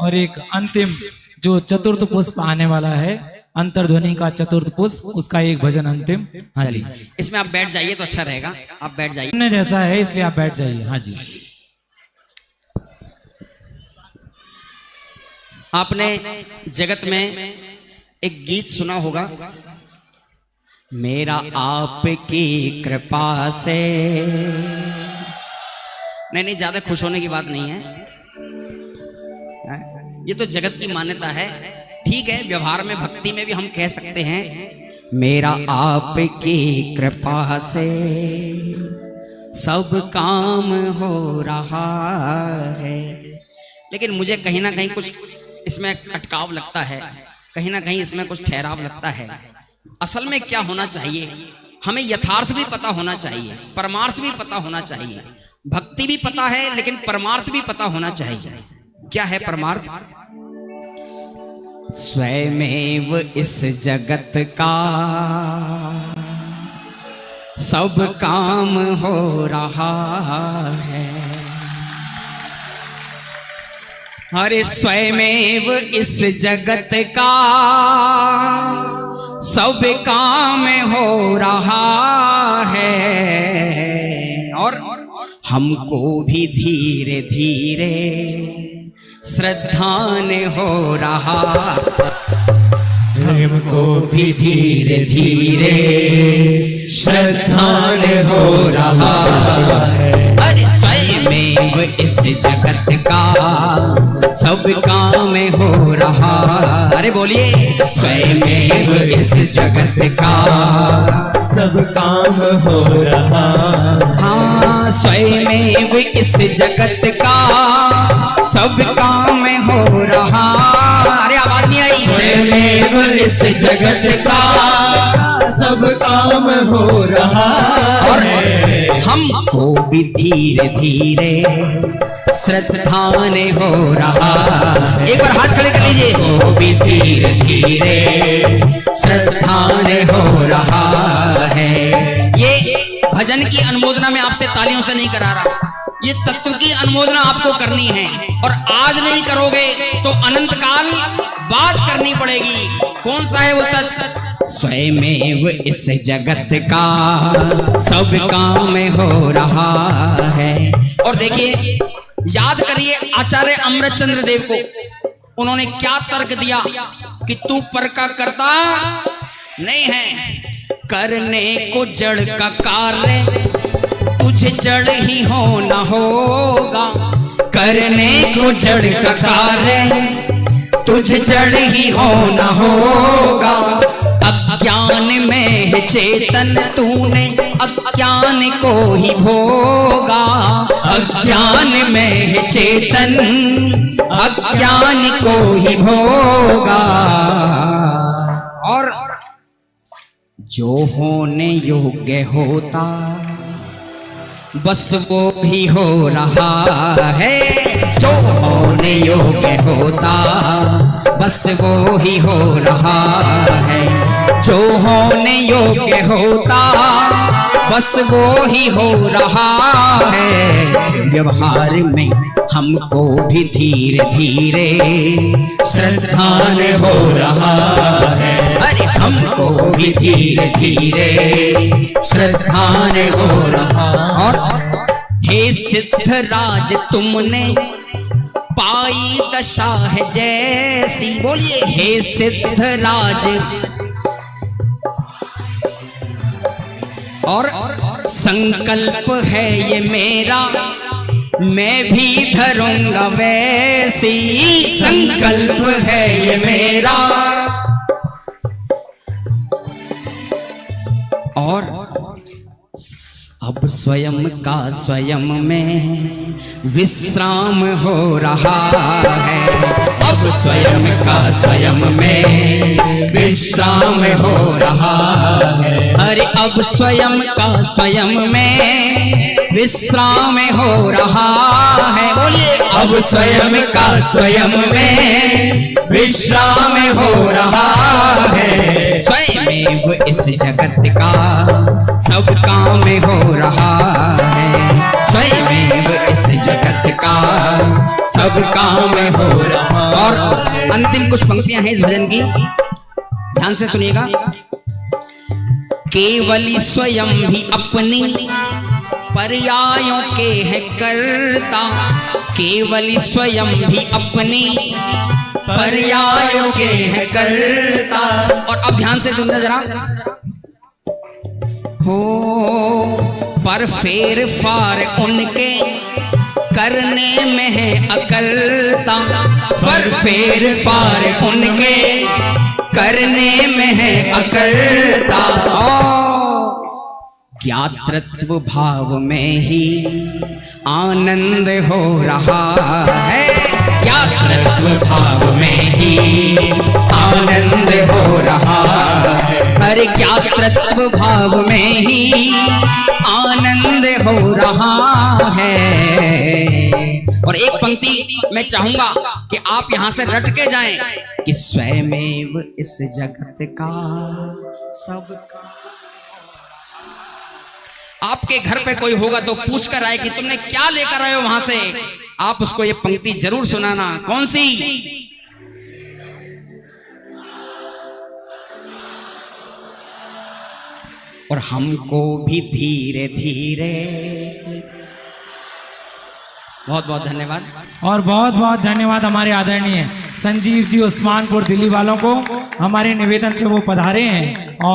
और एक अंतिम जो चतुर्थ पुष्प आने वाला है, अंतर्ध्वनि का चतुर्थ पुष्प, उसका एक भजन अंतिम। हाँ जी, इसमें आप बैठ जाइए तो अच्छा रहेगा, आप बैठ जाइए। सुनने जैसा है इसलिए आप बैठ जाइए। हाँ जी। आपने जगत में एक गीत सुना होगा, मेरा आपकी कृपा से। नहीं, ज्यादा खुश होने की बात नहीं है, ये तो जगत की मान्यता है। ठीक है, व्यवहार में, भक्ति में भी हम कह सकते हैं मेरा आपकी कृपा से सब काम हो रहा है। लेकिन मुझे कहीं ना कहीं कुछ इसमें अटकाव लगता है, कहीं ना कहीं इसमें कुछ ठहराव लगता है। असल में क्या होना चाहिए, हमें यथार्थ भी पता होना चाहिए, परमार्थ भी पता होना चाहिए। भक्ति भी पता है लेकिन परमार्थ भी पता होना चाहिए। क्या है परमार्थ? स्वयमेव इस जगत का सब काम हो रहा है। अरे स्वयमेव इस जगत का सब काम हो रहा है, और हमको भी धीरे धीरे श्रद्धान हो रहा, हमको भी धीरे धीरे श्रद्धान हो रहा है। अरे स्वयमेव इस जगत का सब काम हो रहा, अरे बोलिए, स्वयमेव इस जगत का सब काम हो रहा। हाँ, स्वयमेव इस जगत का सब काम हो रहा। अरे आवाज नहीं आई। स्वयमेव इस जगत का सब काम हो रहा, और हमको भी धीरे धीरे श्रद्धान हो रहा। एक बार हाथ खड़े कर लीजिए। वो भी धीरे धीरे श्रद्धान हो रहा है। ये भजन की अनुमोदना मैं आपसे तालियों से नहीं करा रहा, ये तत्व की अनुमोदना आपको करनी है, और आज नहीं करोगे तो अनंत काल बात करनी पड़ेगी। कौन सा है वो तत्व? स्वयमेव इस जगत का सब काम हो रहा है। और देखिए, याद करिए आचार्य अमृतचंद्र देव को, उन्होंने क्या तर्क दिया कि तू पर का करता नहीं है, करने को जड़ का कार्य तुझे जड़ ही होना होगा, करने को जड़ का कार्य तुझे जड़ ही होना होगा। अज्ञान में है चेतन तूने अज्ञान को ही भोगा, अज्ञान में है चेतन अज्ञान को ही भोगा। और जो होने योग्य होता बस वो भी हो रहा है, जो होने योग्य होता बस वो ही हो रहा है, जो होने योग्य होता बस वो ही हो रहा है। व्यवहार में हमको भी धीरे धीरे श्रद्धान हो रहा है, अरे हमको भी धीरे धीरे श्रद्धान हो रहा। और हे सिद्धराज तुमने पाई दशा है जैसी, बोलिए, हे सिद्धराज। और संकल्प है ये मेरा मैं भी धरूंगा वैसी, संकल्प है ये मेरा। और अब स्वयं का स्वयं में विश्राम हो रहा है, अब स्वयं का स्वयं में विश्राम हो रहा है। अरे अब स्वयं का स्वयं में विश्राम हो रहा है, बोलिए, अब स्वयं का स्वयं में विश्राम हो रहा है। स्वयमेव इस जगत का सब काम हो रहा है, स्वयमेव इस जगत का सब काम हो रहा। अंतिम कुछ पंक्तियां हैं इस भजन की, ध्यान से सुनिएगा। केवली स्वयं भी अपनी पर्यायों के है करता, केवली स्वयं भी अपनी पर्यायों के है करता। और अब ध्यान से सुनना जरा, हो पर फेर फार उनके करने में है अकलता, पर फेर फार उनके करने में है अकलता। ज्ञातृत्व भाव में ही आनंद हो रहा है, ज्ञातृत्व भाव में ही आनंद हो रहा है, अरे ज्ञातृत्व भाव में ही आनंद हो रहा है। और एक पंक्ति मैं चाहूंगा कि आप यहां से रट के जाएं कि स्वयमेव इस जगत का सब। आपके घर पे कोई होगा तो पूछ कर आए कि तुमने क्या लेकर आए हो वहां से, आप उसको ये पंक्ति जरूर सुनाना। कौन सी? और हमको भी धीरे धीरे। बहुत बहुत धन्यवाद। और बहुत बहुत धन्यवाद हमारे आदरणीय संजीव जी उस्मानपुर दिल्ली वालों को, हमारे निवेदन पे वो पधारे हैं। और